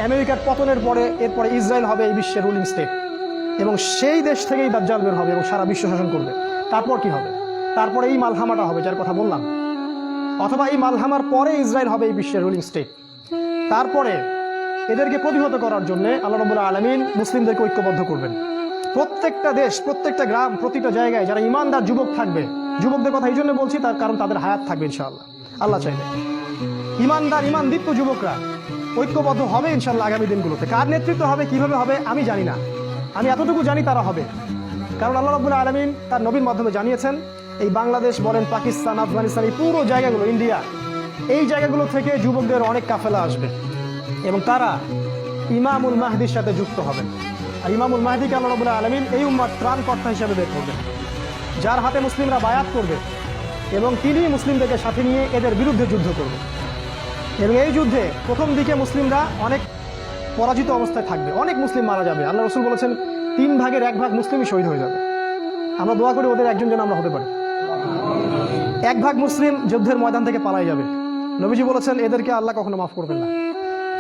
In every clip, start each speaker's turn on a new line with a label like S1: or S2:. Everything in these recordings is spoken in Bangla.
S1: আমেরিকার পতনের পরে এরপরে ইসরায়েল হবে এই বিশ্বের রুলিং স্টেট, এবং সেই দেশ থেকেই দাজ্জাল বের হবে এবং সারা বিশ্ব শাসন করবে। তারপর কি হবে? তারপরে এই মালহামাটা হবে যার কথা বললাম, অথবা এই মালহামার পরে ইসরায়েল হবে এই বিশ্বের রুলিং স্টেট। তারপরে এদেরকে প্রতিহত করার জন্য আল্লাহ রাব্বুল আলামিন মুসলিমদেরকে ঐক্যবদ্ধ করবেন। প্রত্যেকটা দেশ, প্রত্যেকটা গ্রাম, প্রতিটা জায়গায় যারা ইমানদার যুবক থাকবে, যুবকদের কথা এই জন্য বলছি তার কারণ তাদের হায়াত থাকবে ইনশাআল্লাহ, আল্লাহ চাইলে। ইমানদার ইমানদীপ্ত যুবকরা ঐক্যবদ্ধ হবে ইনশাআল্লাহ আগামী দিনগুলোতে। কার নেতৃত্ব হবে, কিভাবে হবে আমি জানি না, আমি এতটুকু জানি তারা হবে। কারণ আল্লাহ রাব্বুল আলামিন তার নবীর মাধ্যমে জানিয়েছেন এই বাংলাদেশ বলেন, পাকিস্তান, আফগানিস্তান, এই পুরো জায়গাগুলো, ইন্ডিয়া, এই জায়গাগুলো থেকে যুবকদের অনেক কাফেলা আসবে এবং তারা ইমামুল মাহদির সাথে যুক্ত হবেন। আর ইমামুল মাহদিকে আল্লাহ রাব্বুল আলামিন এই উম্মার ত্রাণকর্তা হিসেবে বের করবেন, যার হাতে মুসলিমরা বায়াত করবে এবং তিনি মুসলিমদেরকে সাথে নিয়ে এদের বিরুদ্ধে যুদ্ধ করবে। এবং এই যুদ্ধে প্রথম দিকে মুসলিমরা অনেক পরাজিত অবস্থায় থাকবে, অনেক মুসলিম মারা যাবে। আল্লাহ রসুল বলেছেন 3 ভাগের 1 ভাগ মুসলিমই শহীদ হয়ে যাবে। আমরা দোয়া করি ওদের একজন যেন আমরা হতে পারি। 1 ভাগ মুসলিম যুদ্ধের ময়দান থেকে পালাই যাবে। নবীজি বলেছেন এদেরকে আল্লাহ কখনো মাফ করবেন না,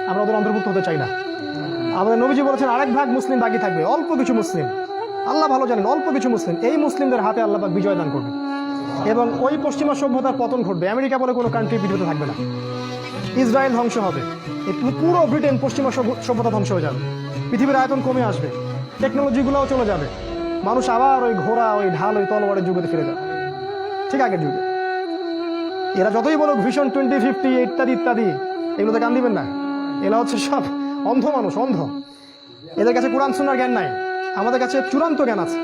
S1: আমরা ওদের অন্তর্ভুক্ত হতে চাই না। আমাদের নবীজি বলেছেন 1 ভাগ মুসলিম বাকি থাকবে, অল্প কিছু মুসলিম, আল্লাহ ভালো জানেন, অল্প কিছু মুসলিম, এই মুসলিমদের হাতে আল্লাহ পাক বিজয় দান করবে এবং ওই পশ্চিমা সভ্যতার পতন ঘটবে। আমেরিকা বলে কোনো কান্ট্রি পৃথিবীতে থাকবে না, ইসরায়েল ধ্বংস হবে, পুরো ব্রিটেন পশ্চিমা সভ্যতা ধ্বংস হয়ে যাবে, পৃথিবীর আয়তন কমে আসবে, টেকনোলজিগুলোও চলে যাবে, মানুষ আবার ওই ঘোড়া, ওই ঢাল, ওই তলোয়ারের যুগে ফিরে যাবে, ঠিক আগের যুগে। এরা যতই বলুক ভিশন 2050 ইত্যাদি ইত্যাদি, এগুলোতে কান দিবেন না। এরা হচ্ছে সব অন্ধ মানুষ, অন্ধ। এদের কাছে কোরআন সুন্নাহর জ্ঞান নাই, আমাদের কাছে চূড়ান্ত জ্ঞান আছে।